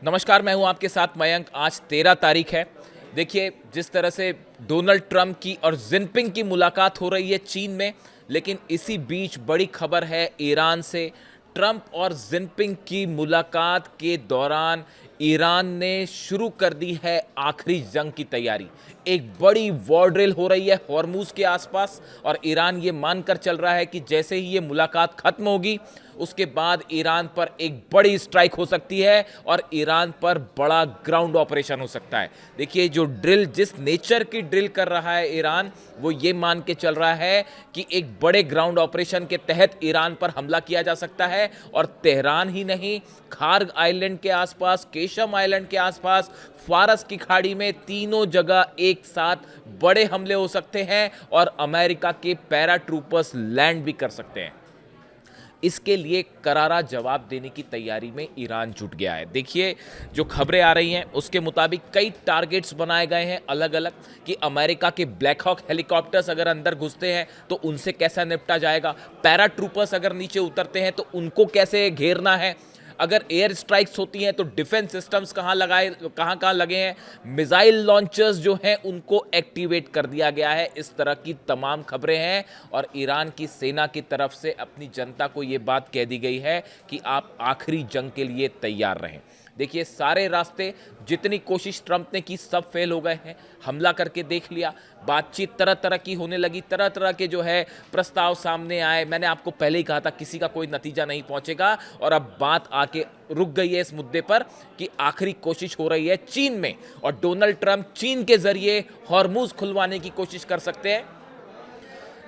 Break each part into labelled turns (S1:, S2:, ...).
S1: नमस्कार, मैं हूं आपके साथ मयंक। आज 13 तारीख है। देखिए, जिस तरह से डोनाल्ड ट्रंप की और जिनपिंग की मुलाकात हो रही है चीन में, लेकिन इसी बीच बड़ी खबर है ईरान से। ट्रंप और जिनपिंग की मुलाकात के दौरान ईरान ने शुरू कर दी है आखिरी जंग की तैयारी। एक बड़ी वॉर ड्रिल हो रही है हॉर्मूज के आसपास, और ईरान ये मानकर चल रहा है कि जैसे ही ये मुलाकात खत्म होगी उसके बाद ईरान पर एक बड़ी स्ट्राइक हो सकती है और ईरान पर बड़ा ग्राउंड ऑपरेशन हो सकता है। देखिए, जो ड्रिल, जिस नेचर की ड्रिल कर रहा है ईरान, वो ये मान के चल रहा है कि एक बड़े ग्राउंड ऑपरेशन के तहत ईरान पर हमला किया जा सकता है। और तेहरान ही नहीं, खार्ग आइलैंड के आसपास, केशम आइलैंड के आसपास, फारस की खाड़ी में, तीनों जगह एक साथ बड़े हमले हो सकते हैं और अमेरिका के पैराट्रूपर्स लैंड भी कर सकते हैं। इसके लिए करारा जवाब देने की तैयारी में ईरान जुट गया है। देखिए, जो खबरें आ रही हैं उसके मुताबिक कई टारगेट्स बनाए गए हैं अलग अलग, कि अमेरिका के ब्लैक हॉक हेलीकॉप्टर्स अगर अंदर घुसते हैं तो उनसे कैसा निपटा जाएगा, पैराट्रूपर्स अगर नीचे उतरते हैं तो उनको कैसे घेरना है, अगर एयर स्ट्राइक्स होती हैं तो डिफेंस सिस्टम्स कहाँ लगे हैं, मिसाइल लॉन्चर्स जो हैं उनको एक्टिवेट कर दिया गया है। इस तरह की तमाम खबरें हैं और ईरान की सेना की तरफ से अपनी जनता को ये बात कह दी गई है कि आप आखिरी जंग के लिए तैयार रहें। देखिए, सारे रास्ते, जितनी कोशिश ट्रंप ने की, सब फेल हो गए हैं। हमला करके देख लिया, बातचीत तरह तरह की होने लगी, तरह तरह के जो है प्रस्ताव सामने आए। मैंने आपको पहले ही कहा था किसी का कोई नतीजा नहीं पहुंचेगा, और अब बात आके रुक गई है इस मुद्दे पर कि आखिरी कोशिश हो रही है चीन में, और डोनाल्ड ट्रंप चीन के जरिए हॉर्मूज खुलवाने की कोशिश कर सकते हैं।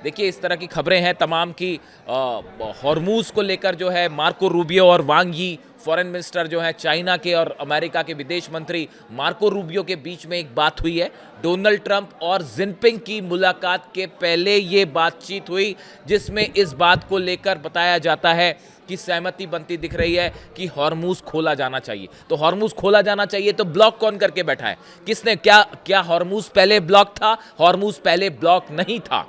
S1: देखिए, इस तरह की खबरें हैं तमाम की हॉर्मूज को लेकर जो है मार्को रूबियो और वांग यी, फॉरेन मिनिस्टर जो है चाइना के, और अमेरिका के विदेश मंत्री मार्को रूबियो के बीच में एक बात हुई है। डोनाल्ड ट्रंप और जिनपिंग की मुलाकात के पहले ये बातचीत हुई, जिसमें इस बात को लेकर बताया जाता है कि सहमति बनती दिख रही है कि हॉर्मूज खोला जाना चाहिए। तो हॉर्मूज खोला जाना चाहिए तो ब्लॉक कौन करके बैठा है? किसने? क्या हॉर्मूज पहले ब्लॉक था? हॉर्मूज पहले ब्लॉक नहीं था।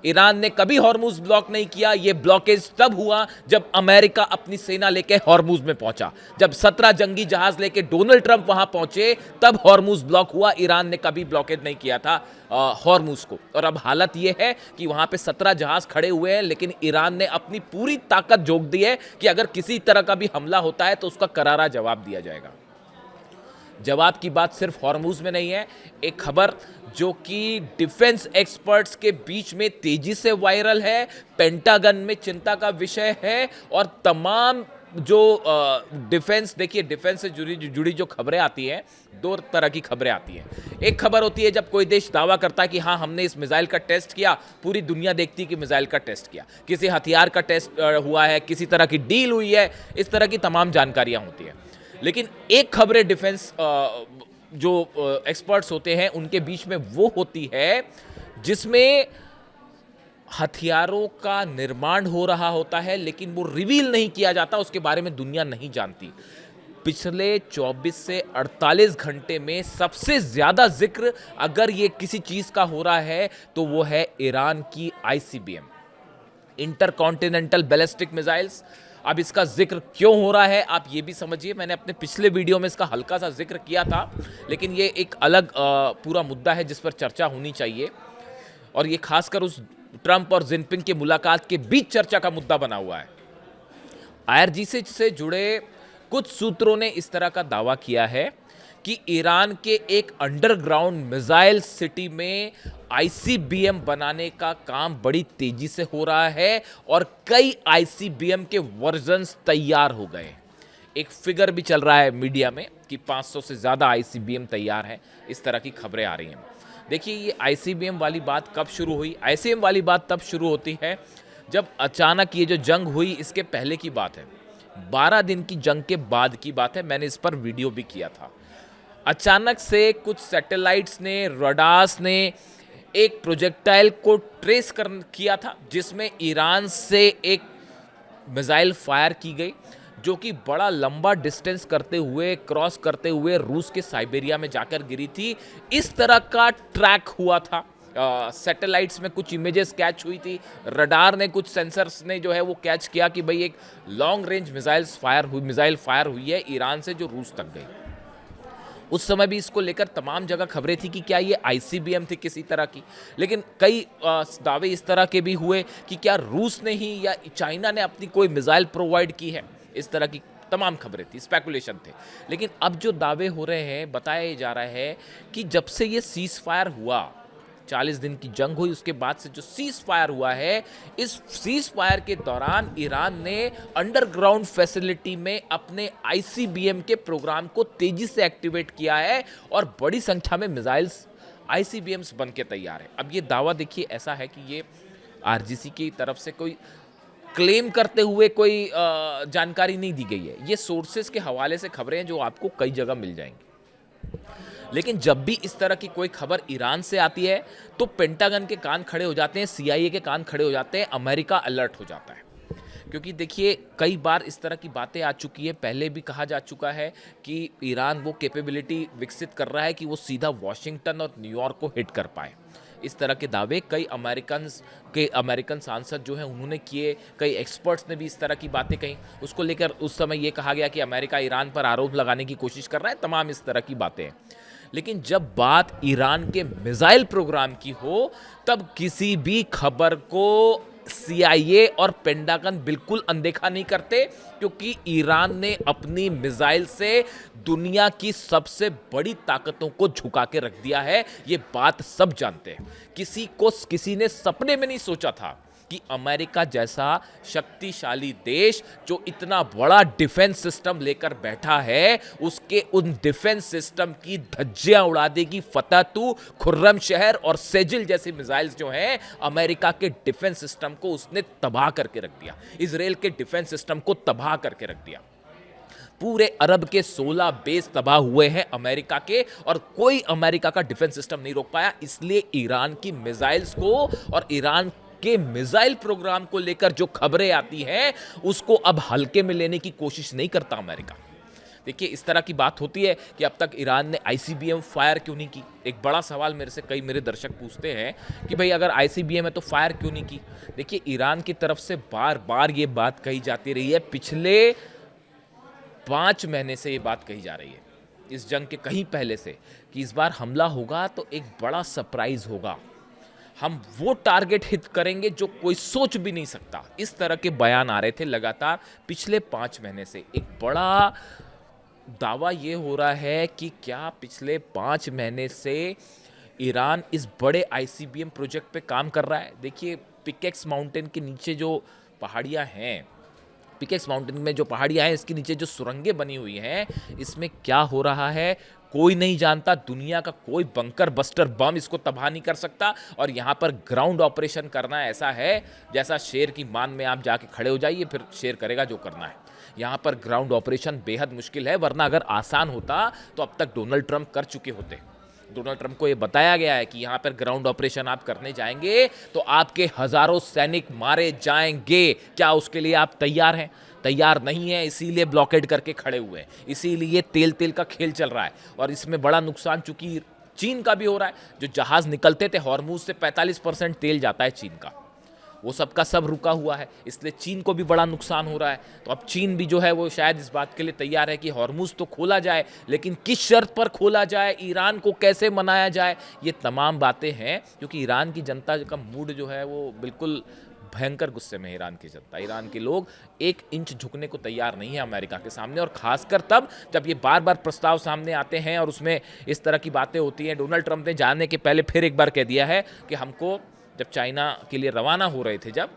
S1: ईरान ने कभी हॉर्मूज ब्लॉक नहीं किया। यह ब्लॉकेज तब हुआ जब अमेरिका अपनी सेना लेके हॉर्मूज में पहुंचा। जब 17 जंगी जहाज लेके डोनाल्ड ट्रंप वहां पहुंचे तब हॉर्मूज ब्लॉक हुआ। ईरान ने कभी ब्लॉकेज नहीं किया था हॉर्मूज को। और अब हालत यह है कि वहां पे 17 जहाज खड़े हुए हैं, लेकिन ईरान ने अपनी पूरी ताकत झोंक दी है कि अगर किसी तरह का भी हमला होता है तो उसका करारा जवाब दिया जाएगा। जवाब की बात सिर्फ हॉर्मूज में नहीं है। एक खबर जो कि डिफेंस एक्सपर्ट्स के बीच में तेजी से वायरल है, पेंटागन में चिंता का विषय है, और तमाम जो डिफेंस, देखिए, डिफेंस से जुड़ी जो खबरें आती हैं, दो तरह की खबरें आती हैं। एक खबर होती है जब कोई देश दावा करता है कि हाँ, हमने इस मिसाइल का टेस्ट किया, पूरी दुनिया देखती है कि मिसाइल का टेस्ट किया, किसी हथियार का टेस्ट हुआ है, किसी तरह की डील हुई है, इस तरह की तमाम जानकारियां होती हैं। लेकिन एक खबरें डिफेंस जो एक्सपर्ट्स होते हैं उनके बीच में वो होती है जिसमें हथियारों का निर्माण हो रहा होता है, लेकिन वो रिवील नहीं किया जाता, उसके बारे में दुनिया नहीं जानती। पिछले 24 से 48 घंटे में सबसे ज्यादा जिक्र अगर ये किसी चीज का हो रहा है तो वो है ईरान की आईसीबीएम, इंटरकॉन्टिनेंटल बैलिस्टिक मिसाइल्स। अब इसका जिक्र क्यों हो रहा है आप ये भी समझिए। मैंने अपने पिछले वीडियो में इसका हल्का सा जिक्र किया था, लेकिन ये एक अलग पूरा मुद्दा है जिस पर चर्चा होनी चाहिए, और ये खासकर उस ट्रंप और जिनपिंग की मुलाकात के बीच चर्चा का मुद्दा बना हुआ है। आईआरजीसी से जुड़े कुछ सूत्रों ने इस तरह का दावा किया है कि ईरान के एक अंडरग्राउंड मिसाइल सिटी में आईसीबीएम बनाने का काम बड़ी तेजी से हो रहा है और कई आईसीबीएम के वर्जन्स तैयार हो गए। एक फिगर भी चल रहा है मीडिया में कि 500 से ज़्यादा आईसीबीएम तैयार हैं। इस तरह की खबरें आ रही हैं। देखिए, ये आईसीबीएम वाली बात कब शुरू हुई? आईसीबीएम वाली बात तब शुरू होती है जब अचानक ये जो जंग हुई, इसके पहले की बात है, 12 दिन की जंग के बाद की बात है। मैंने इस पर वीडियो भी किया था। अचानक से कुछ सैटेलाइट्स ने, रडार्स ने एक प्रोजेक्टाइल को ट्रेस किया था, जिसमें ईरान से एक मिसाइल फायर की गई जो कि बड़ा लंबा डिस्टेंस करते हुए, क्रॉस करते हुए रूस के साइबेरिया में जाकर गिरी थी। इस तरह का ट्रैक हुआ था। सैटेलाइट्स में कुछ इमेजेस कैच हुई थी, रडार ने कुछ सेंसर्स ने जो है वो कैच किया कि भाई एक लॉन्ग रेंज मिसाइल फायर हुई है ईरान से जो रूस तक गई। उस समय भी इसको लेकर तमाम जगह खबरें थी कि क्या ये आईसीबीएम थी किसी तरह की, लेकिन कई दावे इस तरह के भी हुए कि क्या रूस ने ही या चाइना ने अपनी कोई मिसाइल प्रोवाइड की है। इस तरह की तमाम खबरें थी, स्पेकुलेशन थे। लेकिन अब जो दावे हो रहे हैं, बताया जा रहा है कि जब से ये सीज फायर हुआ, 40 दिन की जंग हुई, उसके बाद से जो सीज फायर हुआ है, इस सीज फायर के दौरान ईरान ने अंडरग्राउंड फैसिलिटी में अपने आईसीबीएम के प्रोग्राम को तेजी से एक्टिवेट किया है और बड़ी संख्या में मिसाइल्स आईसीबीएम्स बन के तैयार है। अब ये दावा देखिए ऐसा है कि ये आरजीसी की तरफ से कोई क्लेम करते हुए कोई जानकारी नहीं दी गई है, ये सोर्सेस के हवाले से खबरें हैं जो आपको कई जगह मिल जाएंगी। लेकिन जब भी इस तरह की कोई खबर ईरान से आती है तो पेंटागन के कान खड़े हो जाते हैं, सीआईए के कान खड़े हो जाते हैं, अमेरिका अलर्ट हो जाता है। क्योंकि देखिए कई बार इस तरह की बातें आ चुकी है, पहले भी कहा जा चुका है कि ईरान वो कैपेबिलिटी विकसित कर रहा है कि वो सीधा वॉशिंगटन और न्यूयॉर्क को हिट कर पाए। इस तरह के दावे कई अमेरिकन सांसद जो हैं उन्होंने किए, कई एक्सपर्ट्स ने भी इस तरह की बातें कही। उसको लेकर उस समय ये कहा गया कि अमेरिका ईरान पर आरोप लगाने की कोशिश कर रहा है, तमाम इस तरह की बातें हैं। लेकिन जब बात ईरान के मिसाइल प्रोग्राम की हो तब किसी भी खबर को सीआईए और पेंटागन बिल्कुल अनदेखा नहीं करते, क्योंकि ईरान ने अपनी मिसाइल से दुनिया की सबसे बड़ी ताकतों को झुका के रख दिया है। ये बात सब जानते हैं। किसी ने सपने में नहीं सोचा था कि अमेरिका जैसा शक्तिशाली देश जो इतना बड़ा डिफेंस सिस्टम लेकर बैठा है, उसके उन डिफेंस सिस्टम की धज्जियां उड़ा देगी फतह, खुर्रम शहर और सेजिल जैसी मिसाइल्स जो हैं, अमेरिका के डिफेंस सिस्टम को उसने तबाह करके रख दिया, इजराइल के डिफेंस सिस्टम को तबाह करके रख दिया। पूरे अरब के 16 बेस तबाह हुए हैं अमेरिका के, और कोई अमेरिका का डिफेंस सिस्टम नहीं रोक पाया। इसलिए ईरान की मिसाइल्स को और ईरान के मिसाइल प्रोग्राम को लेकर जो खबरें आती हैं उसको अब हल्के में लेने की कोशिश नहीं करता अमेरिका। देखिए इस तरह की बात होती है कि अब तक ईरान ने आईसीबीएम फायर क्यों नहीं की। एक बड़ा सवाल मेरे दर्शक पूछते हैं कि भाई अगर आईसीबीएम है तो फायर क्यों नहीं की। देखिए ईरान की तरफ से बार बार ये बात कही जाती रही है, पिछले 5 महीने से ये बात कही जा रही है, इस जंग के कहीं पहले से, कि इस बार हमला होगा तो एक बड़ा सरप्राइज होगा, हम वो टारगेट हिट करेंगे जो कोई सोच भी नहीं सकता। इस तरह के बयान आ रहे थे लगातार पिछले 5 महीने से। एक बड़ा दावा ये हो रहा है कि क्या पिछले 5 महीने से ईरान इस बड़े आईसीबीएम प्रोजेक्ट पे काम कर रहा है। देखिए पिकेक्स माउंटेन के नीचे जो पहाड़ियाँ हैं, पिकेक्स माउंटेन में जो पहाड़ियाँ हैं, इसके नीचे जो सुरंगें बनी हुई हैं, इसमें क्या हो रहा है कोई नहीं जानता। दुनिया का कोई बंकर बस्टर बम इसको तबाह नहीं कर सकता। और यहाँ पर ग्राउंड ऑपरेशन करना ऐसा है जैसा शेर की मान में आप जाके खड़े हो जाइए, फिर शेर करेगा जो करना है। यहाँ पर ग्राउंड ऑपरेशन बेहद मुश्किल है, वरना अगर आसान होता तो अब तक डोनाल्ड ट्रंप कर चुके होते। डोनाल्ड ट्रंप को ये बताया गया है कि यहाँ पर ग्राउंड ऑपरेशन आप करने जाएंगे तो आपके हजारों सैनिक मारे जाएंगे। क्या उसके लिए आप तैयार हैं? तैयार नहीं है, इसीलिए ब्लॉकेड करके खड़े हुए हैं, इसीलिए तेल का खेल चल रहा है। और इसमें बड़ा नुकसान चूंकि चीन का भी हो रहा है। जो जहाज निकलते थे हॉर्मूज से 45% तेल जाता है चीन का, वो सब का सब रुका हुआ है, इसलिए चीन को भी बड़ा नुकसान हो रहा है। तो अब चीन भी जो है वो शायद इस बात के लिए तैयार है कि हॉर्मूज तो खोला जाए, लेकिन किस शर्त पर खोला जाए, ईरान को कैसे मनाया जाए, ये तमाम बातें हैं। क्योंकि ईरान की जनता का मूड जो है वो बिल्कुल भयंकर गुस्से में है। ईरान की जनता, ईरान के लोग 1 इंच झुकने को तैयार नहीं है अमेरिका के सामने, और खासकर तब जब ये बार बार प्रस्ताव सामने आते हैं और उसमें इस तरह की बातें होती हैं। डोनाल्ड ट्रंप ने जाने के पहले फिर एक बार कह दिया है कि हमको, जब चाइना के लिए रवाना हो रहे थे, जब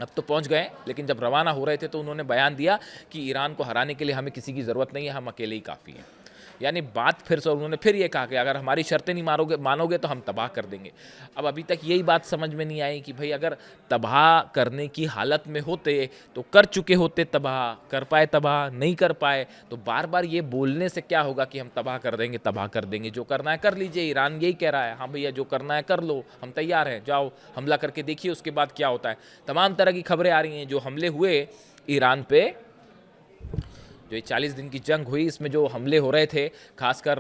S1: अब तो पहुंच गए, लेकिन जब रवाना हो रहे थे तो उन्होंने बयान दिया कि ईरान को हराने के लिए हमें किसी की ज़रूरत नहीं है, हम अकेले ही काफ़ी हैं। यानी बात फिर से उन्होंने फिर ये कहा कि अगर हमारी शर्तें नहीं मानोगे तो हम तबाह कर देंगे। अब अभी तक यही बात समझ में नहीं आई कि भाई अगर तबाह करने की हालत में होते तो कर चुके होते, तबाह कर पाए, तबाह नहीं कर पाए तो बार बार ये बोलने से क्या होगा कि हम तबाह कर देंगे, जो करना है कर लीजिए। ईरान यही कह रहा है, हाँ भैया जो करना है कर लो, हम तैयार हैं, जाओ हमला करके देखिए उसके बाद क्या होता है। तमाम तरह की खबरें आ रही हैं। जो हमले हुए ईरान पे, जो ये 40 दिन की जंग हुई, इसमें जो हमले हो रहे थे, खासकर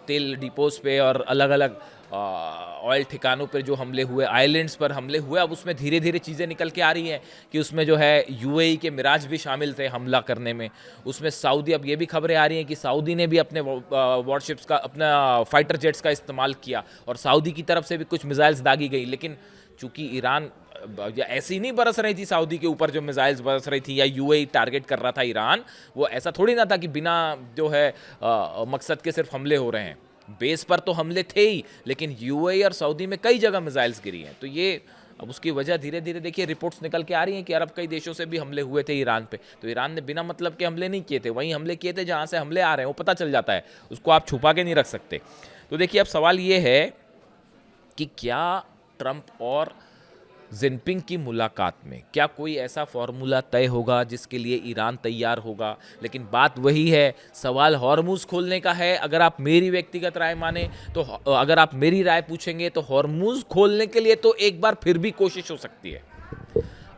S1: तेल डिपोज पे और अलग अलग ऑयल ठिकानों पर जो हमले हुए, आइलैंड्स पर हमले हुए, अब उसमें धीरे धीरे चीज़ें निकल के आ रही हैं कि उसमें जो है यूएई के मिराज भी शामिल थे हमला करने में। उसमें सऊदी, अब ये भी खबरें आ रही हैं कि सऊदी ने भी अपने वॉरशिप्स का, अपना फाइटर जेट्स का इस्तेमाल किया और सऊदी की तरफ से भी कुछ मिसाइल्स दागी गई। लेकिन चूंकि ईरान ऐसी नहीं बरस रही थी सऊदी के ऊपर जो मिसाइल्स बरस रही थी, या यूएई टारगेट कर रहा था ईरान, वो ऐसा थोड़ी ना था कि बिना जो है मकसद के सिर्फ हमले हो रहे हैं। बेस पर तो हमले थे ही, लेकिन यूएई और सऊदी में कई जगह मिसाइल्स गिरी हैं। तो ये अब उसकी वजह धीरे धीरे देखिए रिपोर्ट्स निकल के आ रही हैं कि अरब कई देशों से भी हमले हुए थे ईरान पे। तो ईरान ने बिना मतलब के हमले नहीं किए थे, वहीं हमले किए थे जहाँ से हमले आ रहे हैं, वो पता चल जाता है, उसको आप छुपा के नहीं रख सकते। तो देखिए अब सवाल ये है कि क्या ट्रंप और जिनपिंग की मुलाकात में क्या कोई ऐसा फॉर्मूला तय होगा जिसके लिए ईरान तैयार होगा। लेकिन बात वही है, सवाल हॉर्मुज़ खोलने का है। अगर आप मेरी व्यक्तिगत राय माने तो, अगर आप मेरी राय पूछेंगे तो हॉर्मुज़ खोलने के लिए तो एक बार फिर भी कोशिश हो सकती है।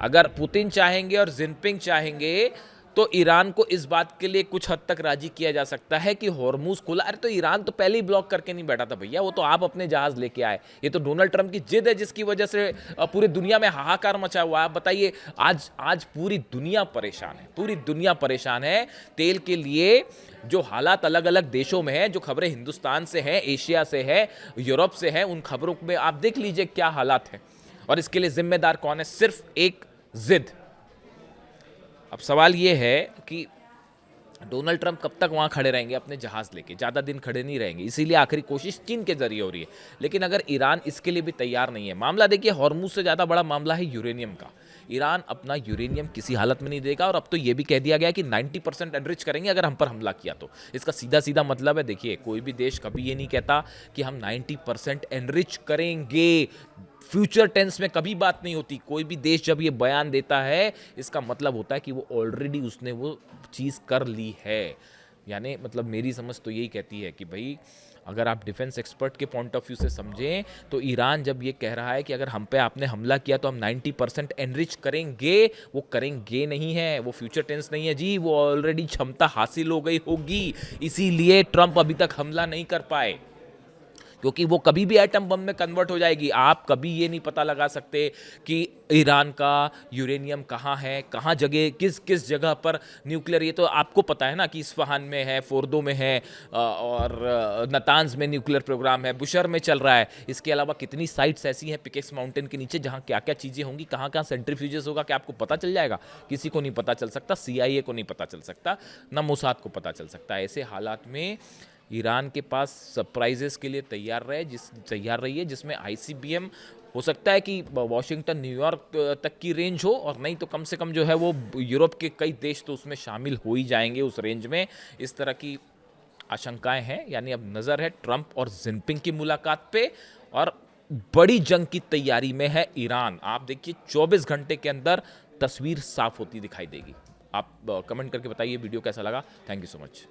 S1: अगर पुतिन चाहेंगे और जिनपिंग चाहेंगे तो ईरान को इस बात के लिए कुछ हद तक राजी किया जा सकता है कि हॉर्मुज़ खुला। अरे तो ईरान तो पहले ही ब्लॉक करके नहीं बैठा था भैया, वो तो आप अपने जहाज़ लेके आए। ये तो डोनाल्ड ट्रंप की जिद है जिसकी वजह से पूरी दुनिया में हाहाकार मचा हुआ है। आप बताइए, आज पूरी दुनिया परेशान है, पूरी दुनिया परेशान है तेल के लिए। जो हालात अलग अलग देशों में हैं, जो खबरें हिंदुस्तान से हैं, एशिया से है, यूरोप से हैं, उन खबरों में आप देख लीजिए क्या हालात हैं। और इसके लिए जिम्मेदार कौन है? सिर्फ एक जिद। अब सवाल ये है कि डोनाल्ड ट्रंप कब तक वहाँ खड़े रहेंगे अपने जहाज़ लेके? ज़्यादा दिन खड़े नहीं रहेंगे, इसीलिए आखिरी कोशिश चीन के जरिए हो रही है। लेकिन अगर ईरान इसके लिए भी तैयार नहीं है, मामला देखिए हॉर्मुज़ से ज़्यादा बड़ा मामला है यूरेनियम का। ईरान अपना यूरेनियम किसी हालत में नहीं देगा, और अब तो ये भी कह दिया गया कि 90% एनरिच करेंगे अगर हम पर हमला किया तो। इसका सीधा सीधा मतलब है, देखिए कोई भी देश कभी ये नहीं कहता कि हम 90% एनरिच करेंगे। फ्यूचर टेंस में कभी बात नहीं होती। कोई भी देश जब ये बयान देता है, इसका मतलब होता है कि वो ऑलरेडी उसने वो चीज़ कर ली है। यानी मतलब मेरी समझ तो यही कहती है कि भाई अगर आप डिफेंस एक्सपर्ट के पॉइंट ऑफ व्यू से समझें तो ईरान जब ये कह रहा है कि अगर हम पे आपने हमला किया तो हम 90% एनरिच करेंगे, वो करेंगे नहीं है, वो फ्यूचर टेंस नहीं है जी, वो ऑलरेडी क्षमता हासिल हो गई होगी। इसीलिए ट्रंप अभी तक हमला नहीं कर पाए, क्योंकि वो कभी भी एटम बम में कन्वर्ट हो जाएगी। आप कभी ये नहीं पता लगा सकते कि ईरान का यूरेनियम कहाँ है, कहाँ जगह, किस किस जगह पर न्यूक्लियर। ये तो आपको पता है ना कि इस्फहान में है, फोर्दो में है, और नतांज में न्यूक्लियर प्रोग्राम है, बुशर में चल रहा है। इसके अलावा कितनी साइट्स ऐसी हैं पिकेक्स माउंटेन के नीचे जहाँ क्या क्या चीज़ें होंगी, कहाँ कहाँ सेंट्रीफ्यूजेस होगा, क्या आपको पता चल जाएगा? किसी को नहीं पता चल सकता, CIA को नहीं पता चल सकता, ना मोसाद को पता चल सकता। ऐसे हालात में ईरान के पास सरप्राइजेस के लिए तैयार रही है, जिसमें ICBM हो सकता है कि वॉशिंगटन न्यूयॉर्क तक की रेंज हो, और नहीं तो कम से कम जो है वो यूरोप के कई देश तो उसमें शामिल हो ही जाएंगे उस रेंज में। इस तरह की आशंकाएं हैं। यानी अब नज़र है ट्रंप और जिनपिंग की मुलाकात पे, और बड़ी जंग की तैयारी में है ईरान। आप देखिए 24 घंटे के अंदर तस्वीर साफ होती दिखाई देगी। आप कमेंट करके बताइए वीडियो कैसा लगा। Thank you so much.